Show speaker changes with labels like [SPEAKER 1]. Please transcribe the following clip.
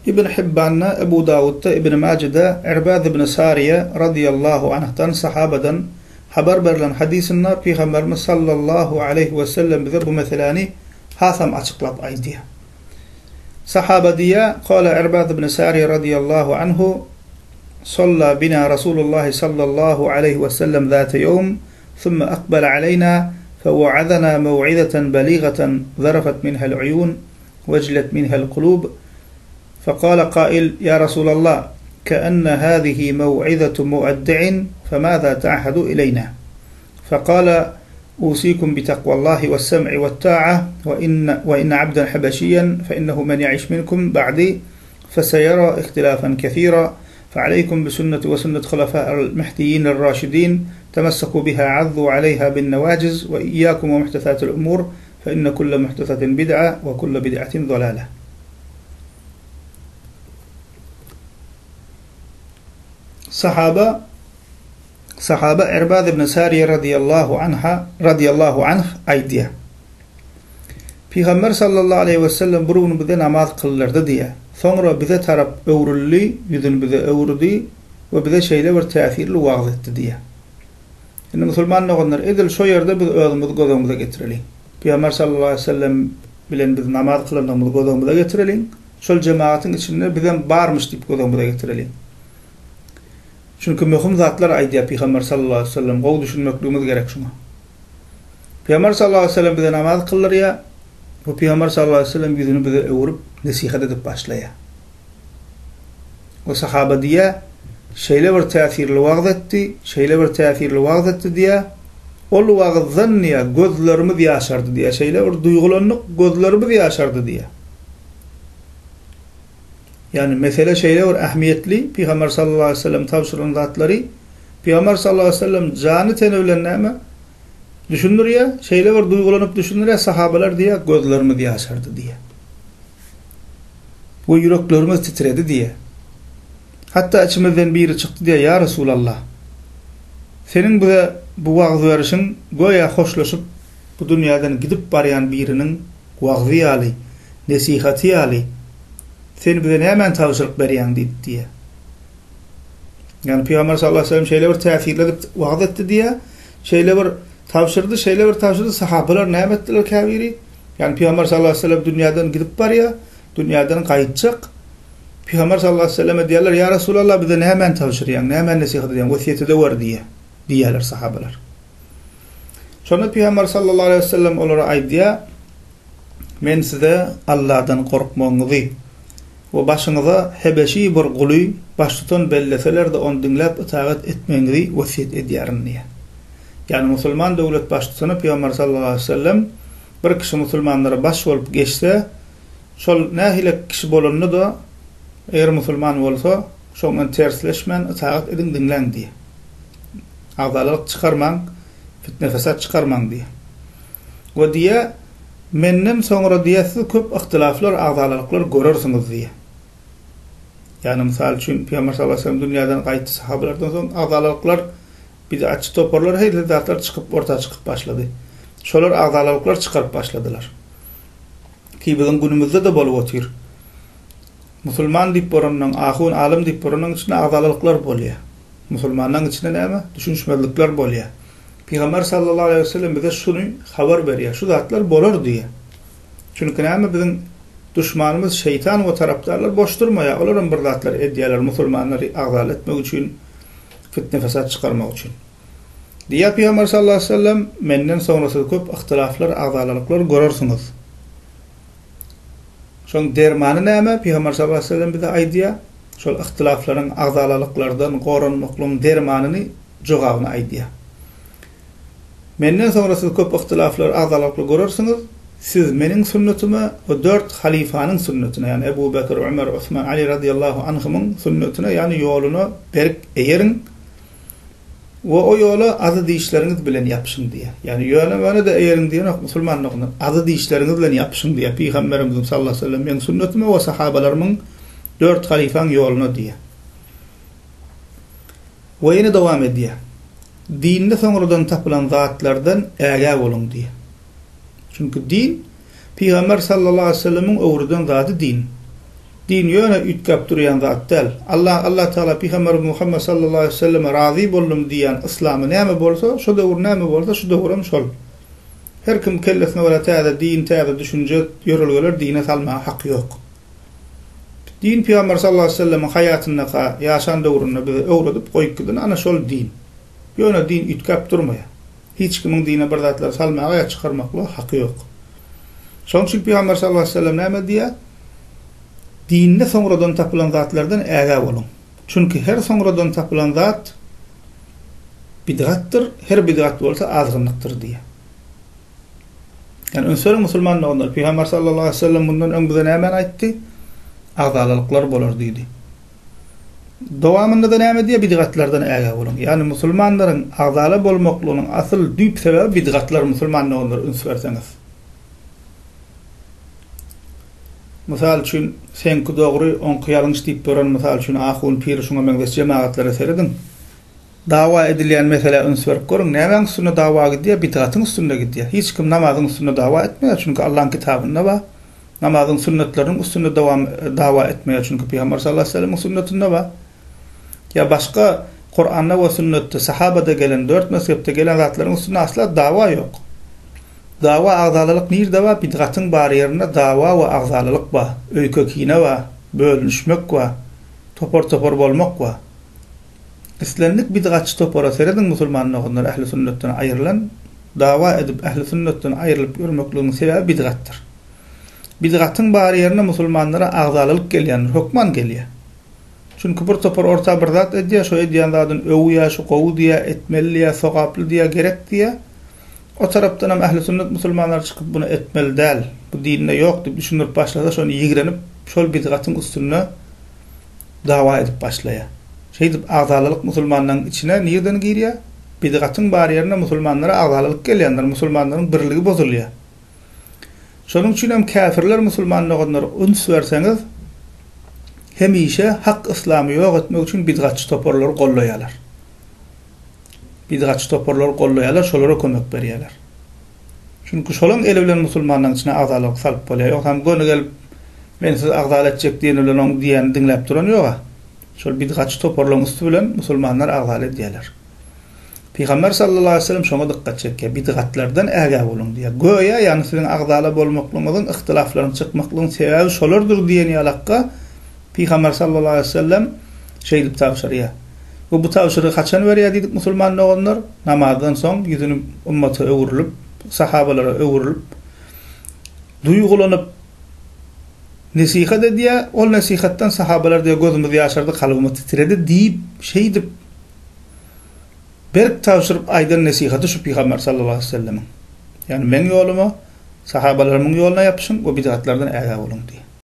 [SPEAKER 1] İbn Hibban'na, Ebu Davud'da, İbn Mace'de Irbad ibn Sariye radıyallahu anh'tan sahabadan haber verilen hadisinle Peygamberimiz sallallahu aleyhi ve sellem bize bu meselani hasam açıklap aydiye. Sahaba diye kâle Irbad ibn Sariye radıyallahu anhu صلى بنا رسول الله صلى الله عليه وسلم ذات يوم ثم أقبل علينا فوعظنا موعظة بليغة ذرفت منها العيون وجلت منها القلوب فقال قائل يا رسول الله كأن هذه موعظة مودع فماذا تعهد إلينا فقال أوصيكم بتقوى الله والسمع والطاعة وإن عبدا حبشيا فإنه من يعيش منكم بعدي فسيرى اختلافا كثيرا فعليكم بسنة وسنة خلفاء المهديين الراشدين تمسكوا بها عضوا عليها بالنواجز وإياكم ومحدثات الأمور فإن كل محدثة بدعة وكل بدعة ضلالة. Sahaba Irbad ibn Sariye radıyallahu anh aydiye. Peygamber sallallahu aleyhi ve sellem bunu bize namaz kılırdı diye. Sonra bize tarap öwrülli, yüzün bize öwrüdi ve bize şeyle bir tesirli vaaz etti diye. Yani Müslümanlar onlar edil şu yerde biz özümüzü gözümüze getirelim. Peygamber sallallahu aleyhi ve sellem bilen biz namaz kılındığımızı gözümüze getirelim. Şol cemaatin içinde bizden barmış deyip gözümüze getirelim. Çünkü mühim zatlar aydiye Peygamber sallallahu aleyhi ve sellem o düşünmekliğimiz gerek şuna. Peygamber sallallahu aleyhi ve sellem bize namaz kılır ya, bu Peygamber sallallahu aleyhi ve sellem yüzünü bize öwrüp nasihat edip başlaya. O sahaba diye şeyle bir tesirli vaaz etti, diye o vaazdan diye gözlerimiz yaşardı diye şeyle bir duygulanıp gözlerimiz yaşardı diye. Yani mesele şeyle bir ahmiyetli Peygamber sallallahu aleyhi ve sellem tavsiyen zatları Peygamber sallallahu aleyhi ve sellem canı tenevlenme düşünür ya şeyle bir duygulanıp düşünür ya sahabeler diye gözlerimiz yaşardı diye. Bu yüreklerimiz titredi diye. Hatta içimizden biri çıktı diye ya Resulallah senin bu vaaz verişin goya hoşlaşıp bu dünyadan gidip barayan birinin vaazı yali, nesihati yali sen bize hemen tavsiyelik beriyan diye. Yani Peygamber sallallahu aleyhi ve sellem şeyle bir tesirledip vaaz etti diye şeyle bir tavsirdi sahabeler ne ettiler kaviri. Yani Peygamber sallallahu aleyhi ve sellem dünyadan gidip barya, dünyadan kayıtacak. Peygamber sallallahu aleyhi ve sellem diyorlar ya Resulallah bize ne hemen tavsiyen, ne hemen nasihat ediyen, vasiyeti de var diyorlar sahabeler. Sonra Peygamber sallallahu aleyhi ve sellem onlara aydiye men size Allah'tan korkmanızı ve başınıza hebeşi bir kulu baş tutan belleseler de onu dinlep itaat etmenizi vasiyet ediyorum diye. Yani Müslüman devlet baş tutanı Peygamber sallallahu aleyhi ve sellem bir kişi Müslümanlara baş olup geçse şol nahile kişi bolanını da eğer Müslüman olsa şondan tersleşmen itaat edin dinlen diye. Ağzalık çıkarman, fitne fesat çıkarman diye. Ve diye menden sonra diyesi köp ihtilaflar, ağzalıklar görürsünüz diye. Yani misal için Peygamber sallallahu aleyhi ve sellem dünyadan kayıttı sahabelerden sonra ağzalıklar bid'atçı toparlar heyli zatlar ortaya çıkıp başladı. Şolar ağzalıklar çıkarıp başladılar. Ki bizim günümüzde de bol otur. Müslüman deyip boranın, ahun alim deyip boranın içinde ağzalıklar boluyor. Müslümanların içinde ne mi? Düşünüşmezlikler boluyor. Peygamber sallallahu aleyhi ve sellem bize şunu haber veriyor. Şu zatlar bolur diye. Çünkü ne mi? Bizim düşmanımız şeytan ve taraftarlar boş durmaya. Onların bir zatlar ediyorlar Müslümanları ağzal etmek için, fitne fesat çıkarmak için. Diye Peygamber sallallahu aleyhi ve sellem menden sonrası köp ihtilaflar, ağzalıklar görürsünüz. Şol dermanı näme? Peygamber sallallahu aleyhi ve sellem bize aydiya şol ihtilafların ağzalıklardan korunmaklığın dermanını jogabyny aydiya. Menden sonrası köp ihtilaflar, ağzalıklar görürsünüz. Siz menin sünnetime ve 4 halifanyň sünnetine yani Ebu Bekir, Ömer, Osman, Ali radıyallahu anhum'un sünnetine yani yolunu berk eğerin ve o yola azı deyişleriniz bilen yapışın diye. Yani yolunu da eğerin diye Müslümanlıklar azı deyişleriniz bilen yapışın diye. Peygamberimiz sallallahu aleyhi ve sellem menin sünnetime ve sahabalarımın 4 halifanyň yoluna diye. Ve yine devam ediyor. Dinde sonradan tapılan zatlardan ägä bolun diye. Çünkü din Peygamber sallallahu aleyhi ve sellem'in öwrüden zatı din. din yöne ütkap duruyan zat del. Allah Teala Peygamber Muhammed sallallahu aleyhi ve selleme razı boldum diyen İslam'ı näme bolsa, şu döwür näme bolsa, şu döwürem şol. Her kim kellesine wala täze din, täze düşünje ýörelgeler dine salma haqqy ýok. Din Peygamber sallallahu aleyhi ve sellem'in hayatyna, ýaşan döwrüne bizi öwredip goýup ana şol din. Yöne din ütkap durmaya. Hiç kimin dine bir zatlar salmaga ýa çykarmakla haqqy ýok. Şoň üçin Peygamber sallallahu aleyhi ve sellem näme diýär? Dinne sonradan tapılan zatlardan äge bolun. Çünkü her sonradan tapılan zat bid'attır, her bid'at bolsa azgınlıktır diye. Yani önsörün musulmanlar onlar. Peygamber sallallahu aleyhi ve sellem bundan öňde näme aýtdy? Agdalyklar bolar diýdi. Dowamında da näme diýär? Bid'atlardan äge bolun. Yani musulmanlaryň agdaly bolmaklygynyň asyl düýp sebebi bid'atlar musulmanlar onlar önsörseňiz. Misal üçin senki dogry onqyalyň diýip beren misal üçin ahun pir şuňa meňdes jemaatlara seredin. Dawa edilýän mesele önsürip görüň, näme üstüne dawa gidýär, bid'atyň üstünde gidýär. Hiç kim namazyň üstünde dawa etmeýär, çünkü Allahyň kitabynda bar. Namazyň sünnetleriniň üstünde dawa etmeýär, çünkü Peygamber sallallahu aleyhi ve sellem'in sünnetinde bar. Ya başga Kur'an'da we sünnetde, sahabada gelen, 4 mezhepde gelen zatlaryň üstünde asla dawa ýok. Dawa agzalylyk nirde wa bid'atyň bary ýerine dawa we agzalylyk wa, öýkökine wa, bölünüşmek wa, topor bolmak wa. İslendik bid'atçy topora seredin musulmanlar onlar ähli sünnetden aýrylan, dawa edip ähli sünnetden aýrylyp ýürmekligiň sebebi bid'attyr. Bid'atyň bary ýerine musulmanlara agzalylyk gelýär, hukman gelýär. Çünkü bir topor orta bir zat edýär, şo edýän zatyn öwýä, şu gowy diýä, etmeli diýä, sogaply diýä, gerek diýä. O tarapdan hem ähli sünnet musulmanlar çykyp bunu etmeli däl, bu dinde ýok diýip düşünüp başlasa, şonu ýigrenip şol bid'atyň üstüne dawa edip başlaýar. Şeýdip agzalylyk musulmanlaryň içine nirden girýär? Bid'atyň bary ýerine musulmanlara agzalylyk gelýänler, musulmanlaryň birligi bozulýar. Şonuň üçin hem kafirler musulmanlygyny üns berseňiz, hemişe hak islamy ýok etmek üçin bid'atçy toporlar gollaýarlar. Bid'atçy toporlar gollaýarlar, şolara kömek berýärler. Çünkü şolaň eli bilen musulmanlaryň içine agzalylyk salyp bolýar. Ýok hem göni gelip men siz agzalyk etjek diýen bilen oň diýen dinläp duran ýok. Şol bid'atçy toporlaryň üstü bilen musulmanlar agzaly edýärler. Peygamber sallallahu aleyhi ve sellem şoňa dikkat çekýär, bid'atlardan äge bolun diýär. Goýa ýani siziň agzaly bolmaklygyňyň, ihtilaflaryň çykmaklygyň sebebi şolardyr diýen ýalakka Peygamber sallallahu aleyhi ve sellem şeýdip tawşyrýar. Bu tawşyry haçan berýär diýdik musulmanlar onlar? Namazdan soň ýüzüni ummaty öwrülip, sahabalara öwrülip, duýgulanyp nesihat edýär, ol nesihatdan sahabalar diýär gözümüz ýaşardy, kalbymyz titredi diýip şeýdip berk tawşyryp aýdan nesihaty şu Peygamber sallallahu aleyhi ve sellem. Yani men ýoluma, sahabalaryň ýoluna ýapyşyň, o bid'atlardan äge bolun diýär.